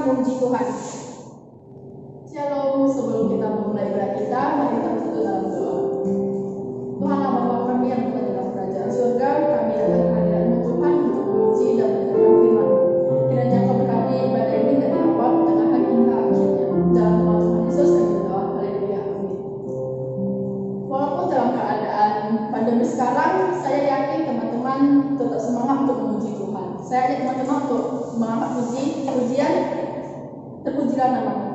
memuji Tuhan. Shalom, sebelum kita memulai ibadah kita, mari kita bersatu dalam doa. Tuhanlah Bapa kami yang berada dalam kerajaan surga, kami datang ke hadirat-Mu Tuhan untuk memuji dan mendengarkan firman-Mu. Kiranya Kau berkati ibadah ini dari awal pertengahan hingga akhirnya. Dalam nama Tuhan Yesus kami berdoa, haleluya, amin. Walaupun dalam keadaan pandemi sekarang, saya yakin teman-teman tetap semangat untuk memuji Tuhan. Saya ajak teman-teman untuk mengangkat pujian, terpujilah nama Tuhan.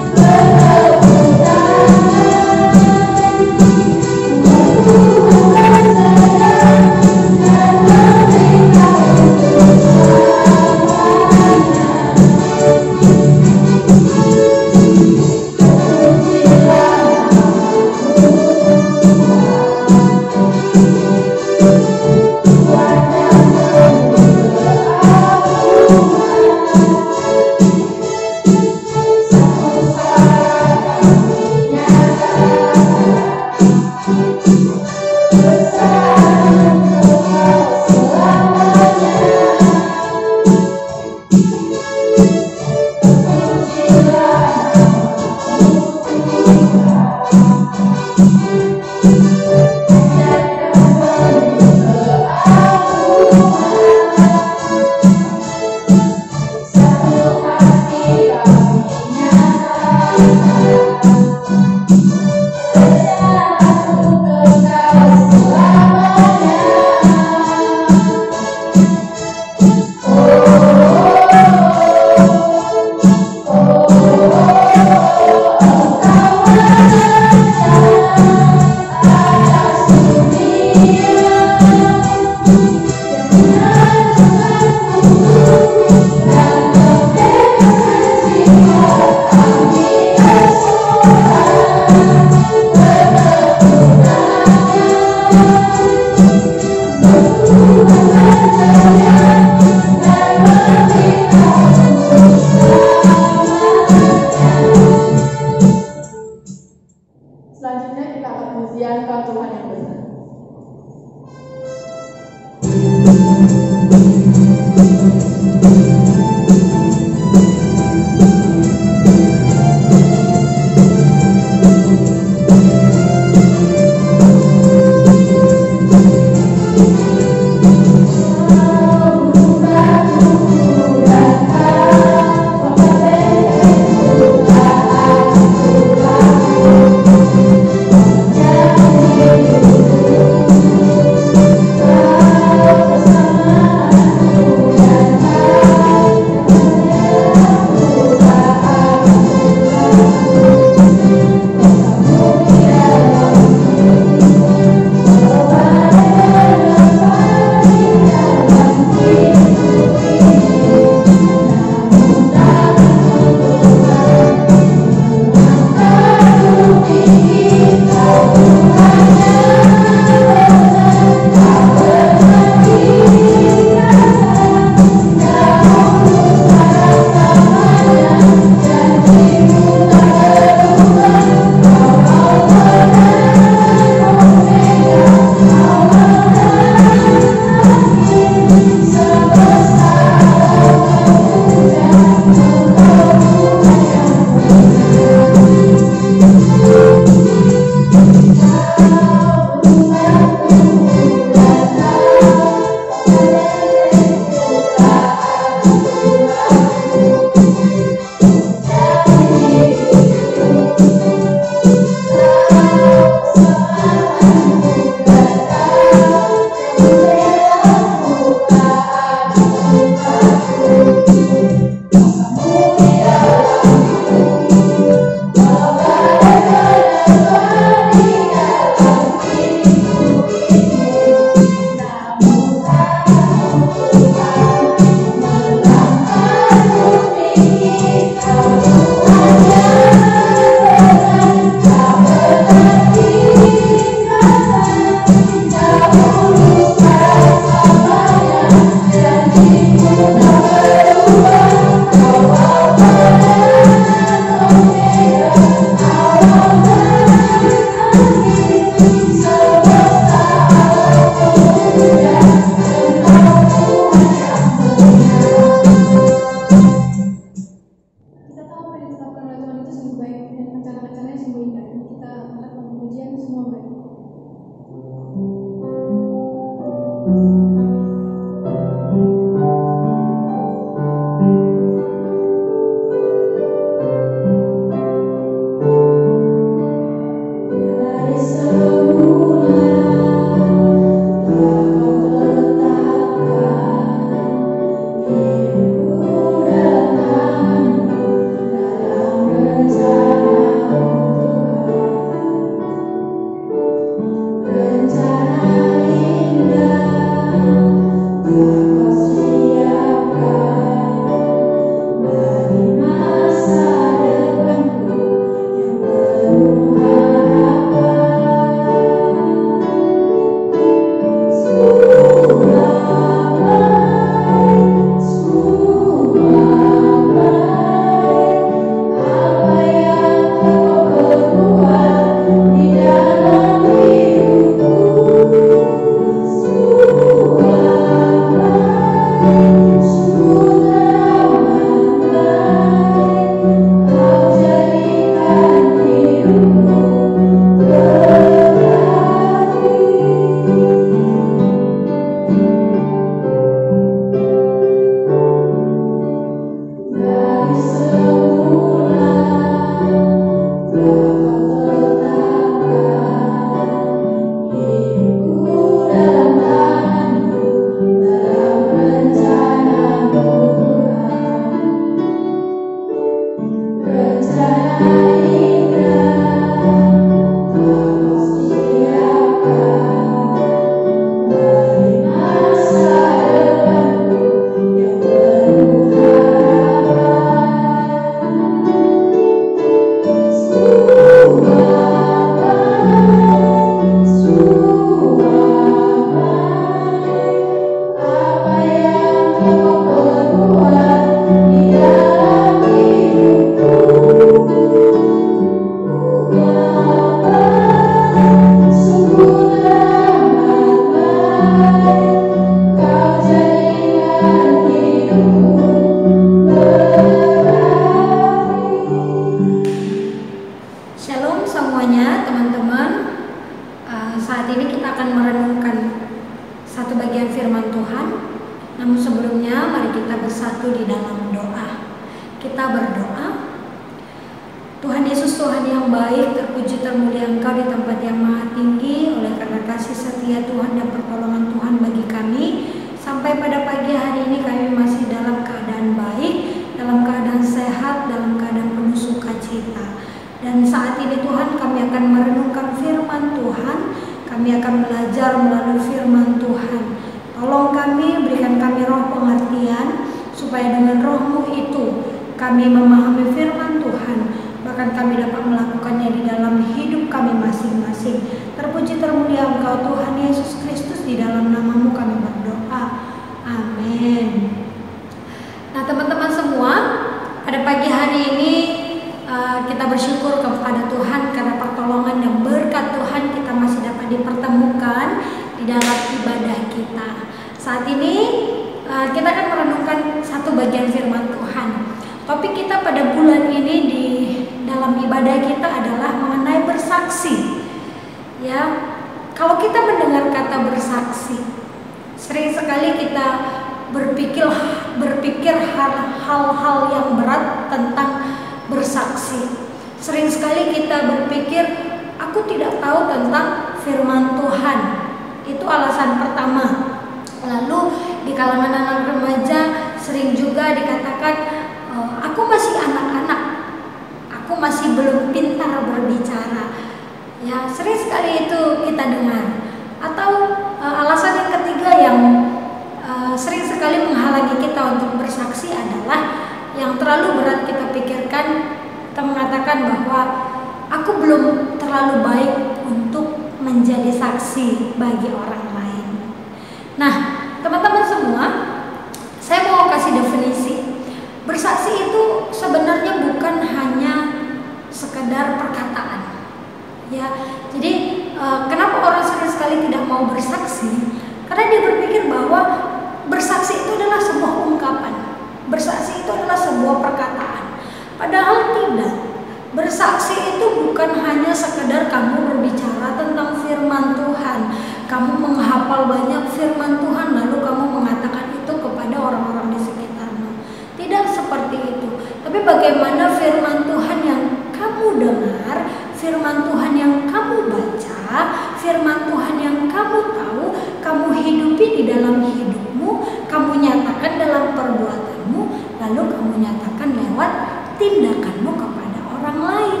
Bersaksi itu bukan hanya sekedar kamu berbicara tentang firman Tuhan, kamu menghafal banyak firman Tuhan lalu kamu mengatakan itu kepada orang-orang di sekitarmu. Tidak seperti itu. Tapi bagaimana firman Tuhan yang kamu dengar, firman Tuhan yang kamu baca, firman Tuhan yang kamu tahu, kamu hidupi di dalam hidupmu, kamu nyatakan dalam perbuatanmu, lalu kamu nyatakan lewat tindakanmu kepada orang lain.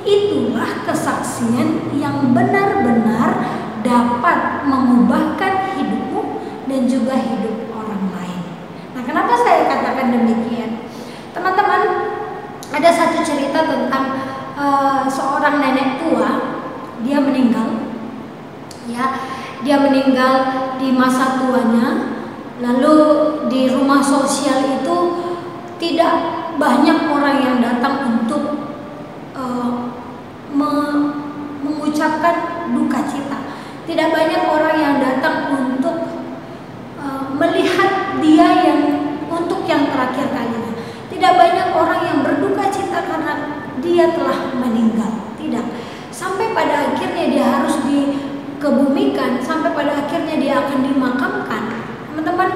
Itulah kesaksian yang benar-benar dapat mengubahkan hidupmu dan juga hidup orang lain. Nah, kenapa saya katakan demikian? Teman-teman, ada satu cerita tentang seorang nenek tua. Dia meninggal, ya, dia meninggal di masa tuanya. Lalu di rumah sosial itu tidak banyak orang yang datang untuk mengucapkan duka cita. Tidak banyak orang yang datang untuk melihat dia yang untuk yang terakhir kalinya. Tidak banyak orang yang berduka cita karena dia telah meninggal. Tidak. Sampai pada akhirnya dia harus dikebumikan, sampai pada akhirnya dia akan dimakamkan. Teman-teman,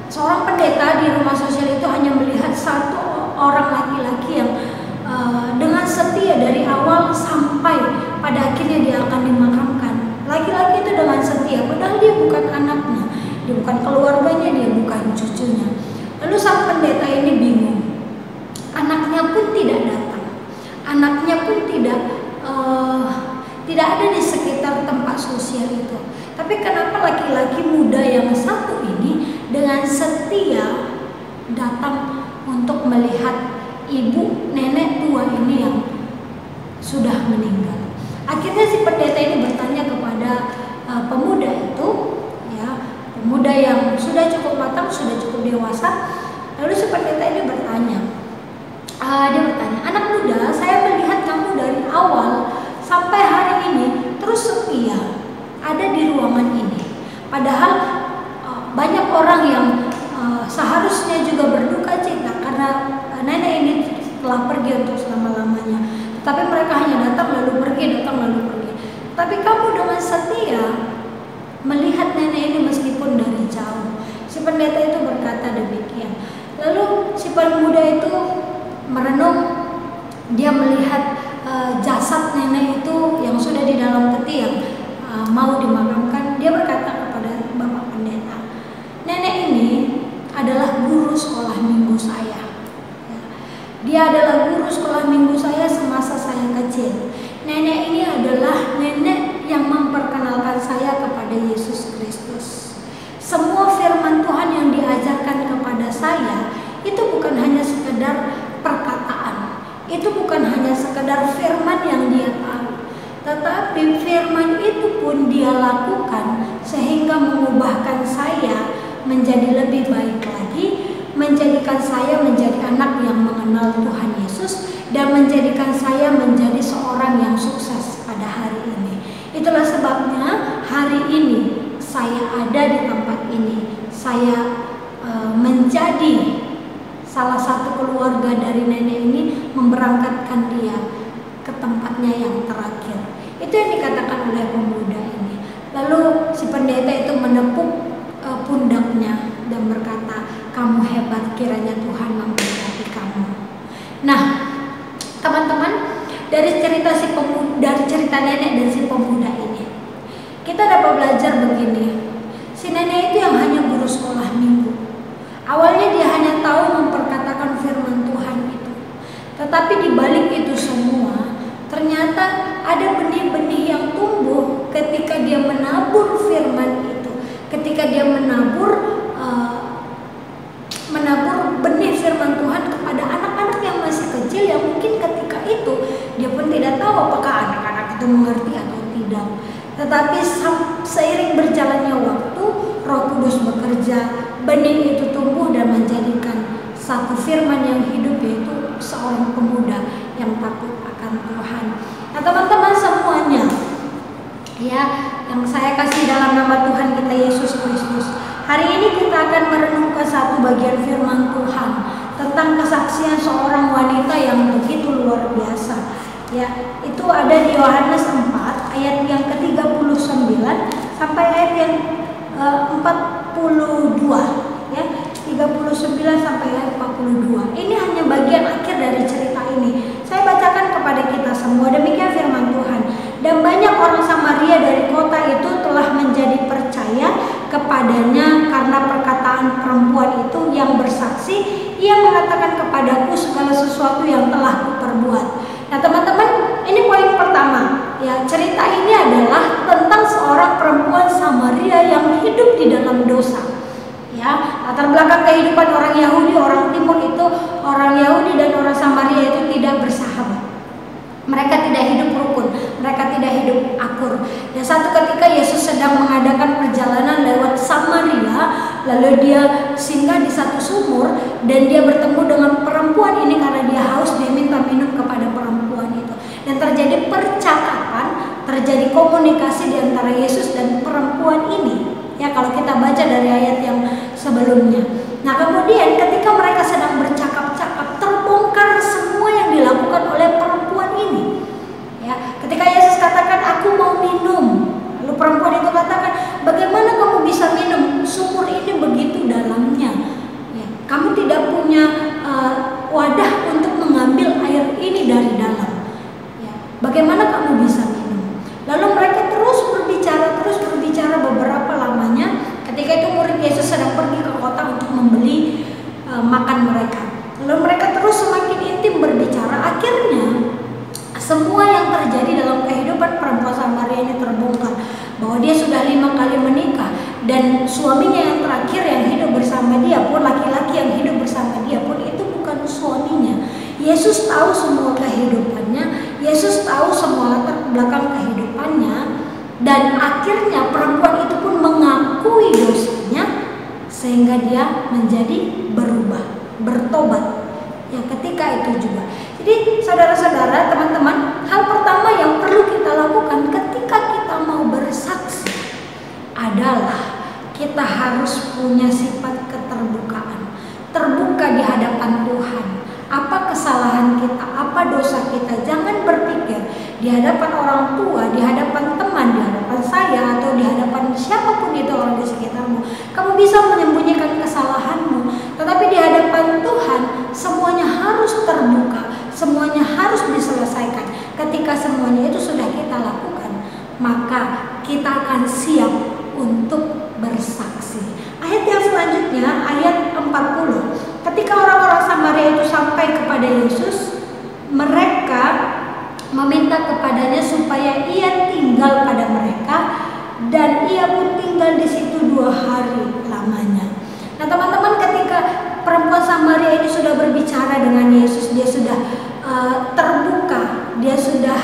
seorang pendeta di rumah sosial itu hanya melihat satu orang laki-laki yang dengan setia dari awal sampai pada akhirnya dia akan dimakamkan. Laki-laki itu dengan setia, padahal dia bukan anaknya, dia bukan keluarganya, dia bukan cucunya. Lalu sang pendeta ini bingung. Anaknya pun tidak datang, anaknya pun tidak ada di sekitar tempat sosial itu. Tapi kenapa laki-laki muda yang satu ini dengan setia datang untuk melihat ibu nenek tua ini yang sudah meninggal? Akhirnya si pendeta ini bertanya kepada pemuda itu, ya, pemuda yang sudah cukup matang, sudah cukup dewasa. Lalu si pendeta ini bertanya, dia bertanya, anak muda, saya melihat kamu dari awal sampai hari ini terus setia ada di ruangan ini. Padahal banyak orang yang seharusnya juga berduka cita karena nenek ini telah pergi untuk selama-lamanya. Tapi mereka hanya datang lalu pergi, datang lalu pergi. Tapi kamu dengan setia melihat nenek ini meskipun dari jauh. Si pendeta itu berkata demikian. Lalu si pemuda itu merenung, dia melihat jasad nenek itu yang sudah di dalam peti yang mau dimakamkan. Dia berkata kepada bapak pendeta, nenek ini adalah guru sekolah minggu saya. Dia adalah guru sekolah minggu saya semasa saya kecil. Nenek ini adalah nenek yang memperkenalkan saya kepada Yesus Kristus. Semua firman Tuhan yang diajarkan kepada saya itu bukan hanya sekedar perkataan, itu bukan hanya sekedar firman yang dia tahu, tetapi firman itu pun dia lakukan sehingga mengubahkan saya menjadi lebih baik lagi, menjadikan saya menjadi anak yang mengenal Tuhan Yesus, dan menjadikan saya menjadi seorang yang sukses pada hari ini. Itulah sebabnya hari ini saya ada di tempat ini. Saya menjadi salah satu keluarga dari nenek ini, memberangkatkan dia ke tempatnya yang terakhir. Itu yang dikatakan oleh pemuda ini. Lalu si pendeta itu menepuk pundaknya dan berkata, kamu hebat, kiranya Tuhan memberkati kamu. Nah, teman-teman, dari cerita nenek dan si pemuda ini, kita dapat belajar begini. Si nenek itu yang hanya guru sekolah minggu. Awalnya dia hanya tahu memperkatakan firman Tuhan itu. Tetapi di balik itu semua, ternyata ada benih-benih yang tumbuh ketika dia menabur firman itu. Ketika dia menabur benih firman Tuhan kepada anak-anak yang masih kecil, yang mungkin ketika itu dia pun tidak tahu apakah anak-anak itu mengerti atau tidak. Tetapi seiring berjalannya waktu, Roh Kudus bekerja, benih itu tumbuh dan menjadikan satu firman yang hidup, yaitu seorang pemuda yang takut akan Tuhan. Nah, teman-teman semuanya, ya, yang saya kasih dalam nama Tuhan kita Yesus Kristus, hari ini kita akan merenungkan satu bagian firman Tuhan tentang kesaksian seorang wanita yang begitu luar biasa. Ya, itu ada di Yohanes 4 ayat yang ke-39 sampai ayat yang 42 ya, 39 sampai ayat 42. Ini hanya bagian akhir dari cerita ini. Saya bacakan kepada kita semua, demikian firman Tuhan. Dan banyak orang Samaria dari kota itu telah menjadi percaya kepadanya karena perkataan perempuan itu yang bersaksi, ia mengatakan kepadaku segala sesuatu yang telah kuperbuat. Nah teman-teman, ini poin pertama ya. Cerita ini adalah tentang seorang perempuan Samaria yang hidup di dalam dosa ya. Latar belakang kehidupan orang Yahudi, orang Timur itu, orang Yahudi dan orang Samaria itu tidak bersahabat. Mereka tidak hidup rukun, mereka tidak hidup akur. Dan satu ketika Yesus sedang mengadakan perjalanan lewat Samaria, lalu dia singgah di satu sumur dan dia bertemu dengan perempuan ini karena dia haus, dia minta minum kepada perempuan itu. Dan terjadi percakapan, terjadi komunikasi di antara Yesus dan perempuan ini. Ya, kalau kita baca dari ayat yang sebelumnya. Nah, kemudian ketika mereka sedang bercakap-cakap, terbongkar semua yang dilakukan oleh perempuan ini. Ya, ketika Yesus katakan, "Aku mau minum." Lalu perempuan itu katakan, "Bagaimana kamu bisa minum? Sumur ini begitu dalamnya. Ya, kamu tidak punya wadah untuk mengambil air ini dari dalam. Ya, bagaimana kamu bisa minum?" Lalu mereka terus berbicara beberapa lamanya. Ketika itu murid Yesus sedang pergi ke kota untuk membeli makan mereka. Lalu mereka terus semakin intim berbicara. Akhirnya semua yang terjadi dalam kehidupan perempuan Samaria ini terbongkar, bahwa dia sudah 5 kali menikah dan suaminya yang terakhir yang hidup bersama dia pun, laki-laki yang hidup bersama dia pun itu bukan suaminya. Yesus tahu semua kehidupannya, Yesus tahu semua latar belakang kehidupannya, dan akhirnya perempuan itu pun mengakui dosanya sehingga dia menjadi berubah, bertobat. Ya, ketika itu juga. Jadi saudara-saudara, teman-teman, hal pertama yang perlu kita lakukan ketika kita mau bersaksi adalah kita harus punya sifat keterbukaan. Terbuka di hadapan Tuhan. Apa kesalahan kita, apa dosa kita. Jangan berpikir di hadapan orang tua, di hadapan teman, di hadapan saya, atau di hadapan siapapun itu orang di sekitarmu, kamu bisa menyembunyikan kesalahanmu. Tetapi di hadapan Tuhan semuanya harus terbuka, semuanya harus diselesaikan. Ketika semuanya itu sudah kita lakukan, maka kita akan siap untuk bersaksi. Ayat yang selanjutnya, ayat 40. Ketika orang-orang Samaria itu sampai kepada Yesus, mereka meminta kepadanya supaya ia tinggal pada mereka, dan ia pun tinggal di situ 2 hari lamanya. Nah teman-teman, ketika perempuan Samaria ini sudah berbicara dengan Yesus, dia sudah terbuka, dia sudah,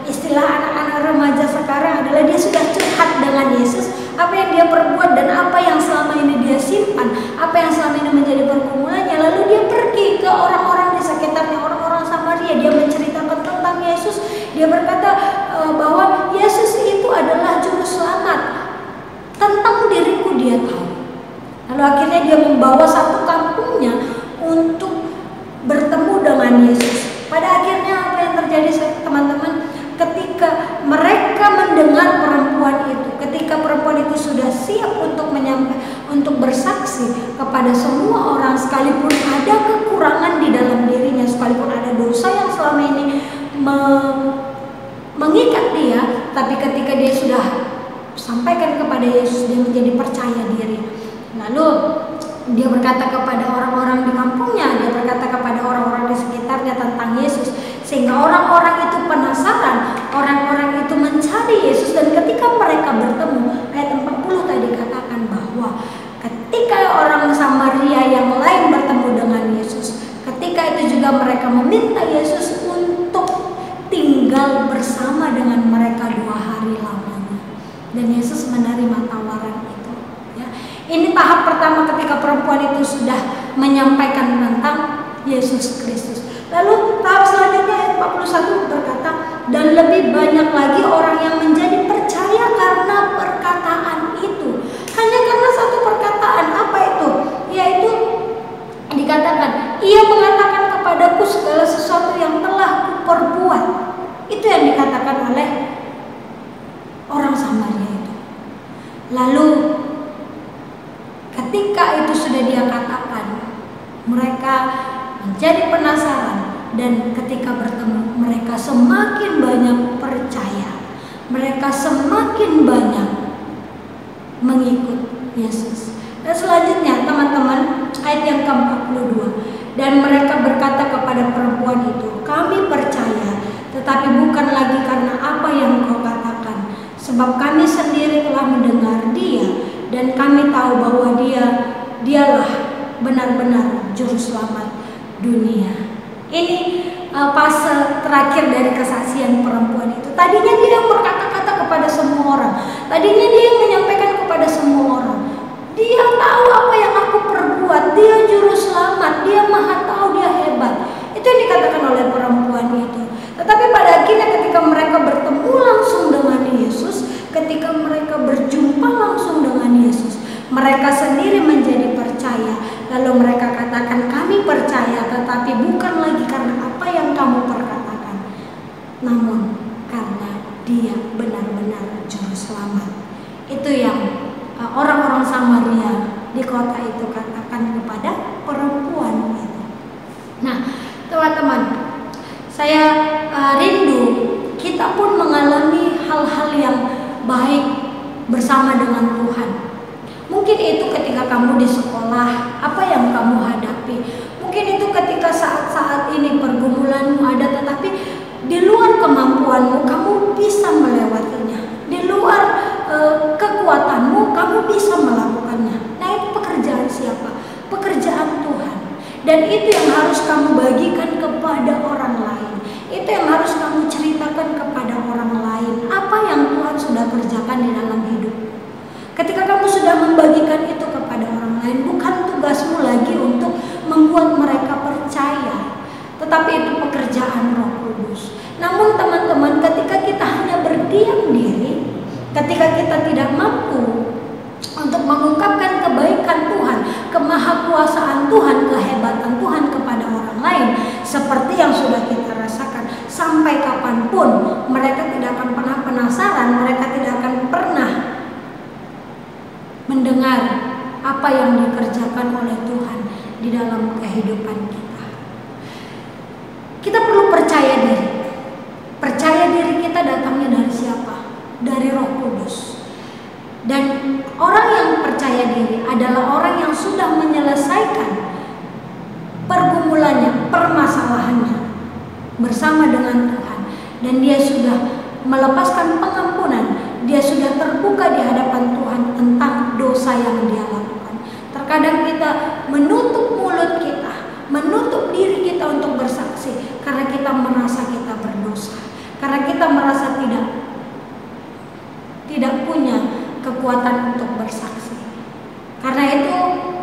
istilah anak-anak remaja sekarang adalah dia sudah curhat dengan Yesus, apa yang dia perbuat dan apa yang selama ini dia simpan, apa yang selama ini menjadi pergumulannya. Lalu dia pergi ke orang-orang di sekitarnya, orang-orang Samaria, dia menceritakan tentang Yesus. Dia berkata bahwa Yesus itu adalah juru selamat, tentang diriku dia tahu. Lalu akhirnya dia membawa satu kampungnya untuk bertemu dengan Yesus. Pada akhirnya apa yang terjadi teman-teman? Ketika mereka mendengar perempuan itu, ketika perempuan itu sudah siap untuk bersaksi kepada semua orang, sekalipun ada kekurangan di dalam dirinya, sekalipun ada dosa yang selama ini mengikat dia, tapi ketika dia sudah sampaikan kepada Yesus, dia menjadi percaya diri. Lalu dia berkata kepada orang-orang di kampungnya, dia berkata kepada orang-orang di sekitarnya tentang Yesus, sehingga orang-orang itu penasaran, orang-orang itu mencari Yesus. Dan ketika mereka bertemu, ayat 40 tadi katakan bahwa ketika orang Samaria yang lain bertemu dengan Yesus, ketika itu juga mereka meminta Yesus untuk tinggal bersama dengan mereka 2 hari lamanya. Dan Yesus menerima tawaran itu. Ini tahap pertama ketika perempuan itu sudah menyampaikan tentang Yesus Kristus. Lalu tahap selanjutnya ayat 41 berkata, dan lebih banyak lagi orang yang menjadi percaya karena perkataan itu. Hanya karena satu perkataan, apa itu? Yaitu dikatakan, ia mengatakan kepadaku segala sesuatu yang telah kuperbuat. Itu yang dikatakan oleh orang Samaria itu. Lalu ketika itu sudah dia katakan, mereka menjadi penasaran, dan ketika bertemu mereka semakin banyak percaya, mereka semakin banyak mengikut Yesus. Dan selanjutnya teman-teman, ayat yang ke-42, dan mereka berkata kepada perempuan itu, kami percaya, tetapi bukan lagi karena apa yang kau katakan, sebab kami sendiri telah mendengar dia, dan kami tahu bahwa dialah benar-benar juru selamat dunia. Ini fase terakhir dari kesaksian perempuan itu. Tadinya dia yang berkata-kata kepada semua orang, tadinya dia yang menyampaikan kepada semua orang, dia tahu apa yang aku perbuat, dia juru selamat, dia maha tahu, dia hebat. Itu yang dikatakan oleh perempuan itu. Tetapi pada akhirnya ketika mereka bertemu langsung dengan Yesus, ketika mereka berjumpa langsung dengan Yesus, mereka sendiri menjadi percaya. Lalu mereka katakan, kami percaya, tetapi bukan lagi karena apa yang kamu perkatakan, namun karena dia benar-benar juru selamat. Itu yang orang-orang Samaria di kota itu katakan kepada perempuan itu. Nah, teman-teman, saya rindu kita pun mengalami hal-hal yang baik bersama dengan Tuhan. Mungkin itu ketika kamu di sekolah, apa yang kamu hadapi. Mungkin itu ketika saat-saat ini pergumulanmu ada, tetapi di luar kemampuanmu kamu bisa melewatinya. Di luar kekuatanmu kamu bisa melakukannya. Nah, itu pekerjaan siapa? Pekerjaan Tuhan. Dan itu yang harus kamu bagikan kepada orang lain. Itu yang harus kamu ceritakan kepada orang lain. Apa yang Tuhan sudah kerjakan di dalam hidupmu. Ketika kamu sudah membagikan itu kepada orang lain, bukan tugasmu lagi untuk membuat mereka percaya, tetapi itu pekerjaan Roh Kudus. Namun teman-teman, ketika kita hanya berdiam diri, ketika kita tidak mampu untuk mengungkapkan kebaikan Tuhan, kemahakuasaan Tuhan, kehebatan Tuhan kepada orang lain, seperti yang sudah kita rasakan, sampai kapanpun mereka tidak akan pernah penasaran, mereka tidak akan pernah mendengar apa yang dikerjakan oleh Tuhan di dalam kehidupan kita. Kita perlu percaya diri. Percaya diri kita datangnya dari siapa? Dari Roh Kudus. Dan orang yang percaya diri adalah orang yang sudah menyelesaikan pergumulannya, permasalahannya bersama dengan Tuhan, dan dia sudah melepaskan pengampunan. Dia sudah terbuka di hadapan Tuhan tentang dosa yang dia lakukan. Terkadang kita menutup mulut kita, menutup diri kita untuk bersaksi karena kita merasa kita berdosa, karena kita merasa tidak punya kekuatan untuk bersaksi. Karena itu,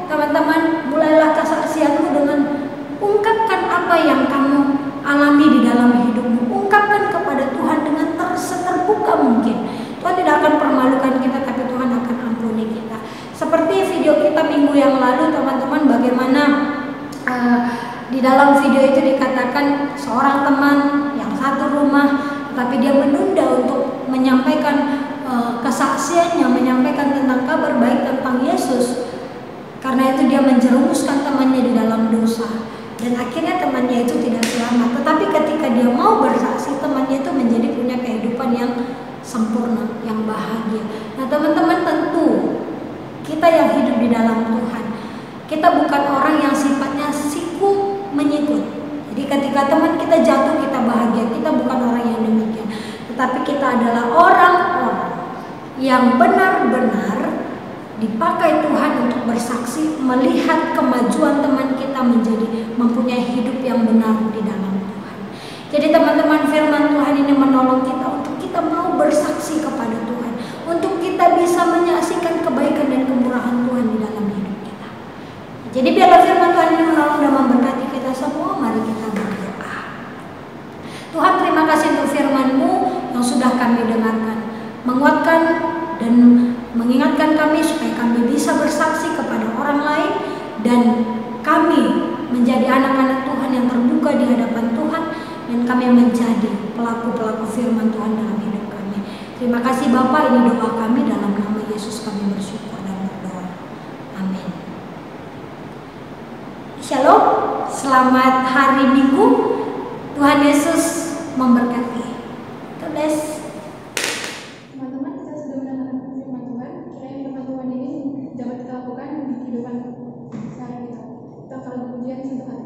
teman-teman, mulailah kesaksianmu dengan ungkapkan apa yang kamu alami di dalam hidupmu. Ungkapkan kepada Tuhan dengan terbuka mungkin. Tuhan tidak akan permalukan kita, tapi Tuhan akan ampuni kita. Seperti video kita minggu yang lalu, teman-teman, bagaimana di dalam video itu dikatakan seorang teman yang satu rumah, tapi dia menunda untuk menyampaikan kesaksiannya, menyampaikan tentang kabar baik tentang Yesus. Karena itu dia menjerumuskan temannya di dalam dosa, dan akhirnya temannya itu tidak selamat. Tetapi ketika dia mau bersaksi, temannya itu menjadi punya kehidupan yang sempurna, yang bahagia. Nah, teman-teman, tentu kita yang hidup di dalam Tuhan, kita bukan orang yang sifatnya sikut menyikut. Jadi ketika teman kita jatuh kita bahagia, kita bukan orang yang demikian. Tetapi kita adalah orang-orang yang benar-benar dipakai Tuhan untuk bersaksi, melihat kemajuan teman kita menjadi mempunyai hidup yang benar di dalam Tuhan. Jadi teman-teman, firman Tuhan ini menolong kita untuk kita mau bersaksi kepada Tuhan, untuk kita bisa menyaksikan kebaikan dan kemurahan Tuhan di dalam hidup kita. Jadi biarlah firman Tuhan ini menolong dan memberkati kita semua. Mari kita berdoa. Tuhan, terima kasih untuk firman-Mu yang sudah kami dengarkan, menguatkan dan mengingatkan kami supaya kami bisa bersaksi kepada orang lain, dan kami menjadi anak-anak Tuhan yang terbuka di hadapan Tuhan, dan kami menjadi pelaku-pelaku firman Tuhan dalam hidup kami. Terima kasih Bapa, ini doa kami dalam nama Yesus kami bersyukur dan berdoa. Amin. Shalom, selamat hari Minggu. Tuhan Yesus memberkati. God bless. Teman-teman, kita sudah mendengarkan firman Tuhan. Kiranya firman Tuhan ini dapat kita lakukan di kehidupan sehari kita. Kita akan berpujian di Tuhan.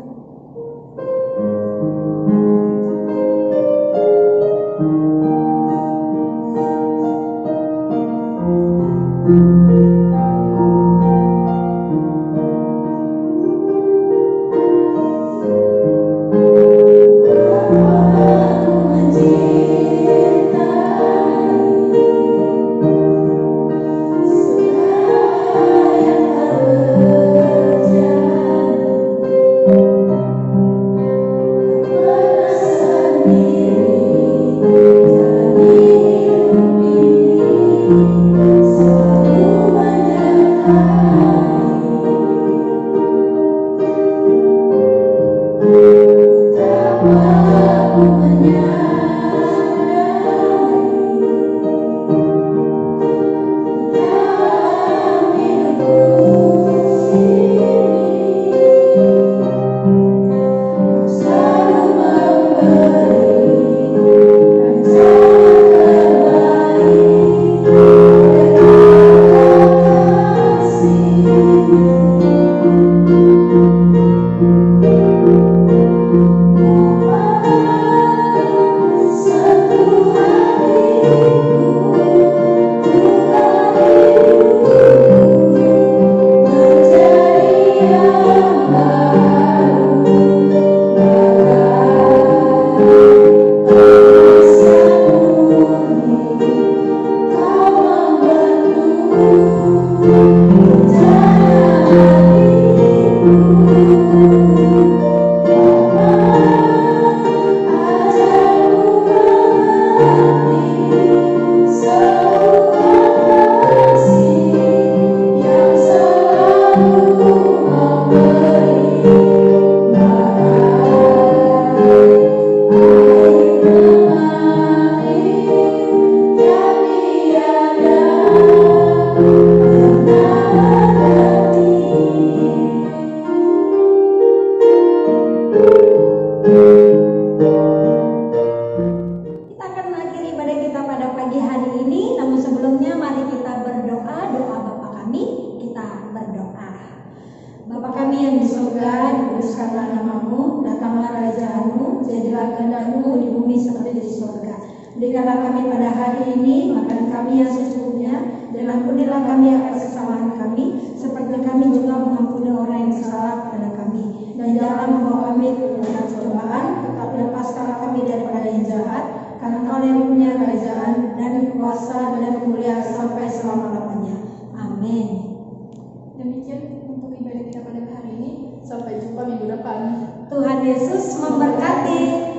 Berikanlah kami pada hari ini makan kami yang secukupnya, dan ampunilah kami akan kesalahan kami, seperti kami juga mengampuni orang yang salah kepada kami. Dan janganlah membawa kami ke dalam cobaan, tetapi lepaskanlah kami daripada yang jahat, karena Engkau yang punya kerajaan dan kuasa dan kemuliaan sampai selama-lamanya. Amin. Demikian untuk ibadah kita pada hari ini. Sampai jumpa minggu depan. Tuhan Yesus memberkati.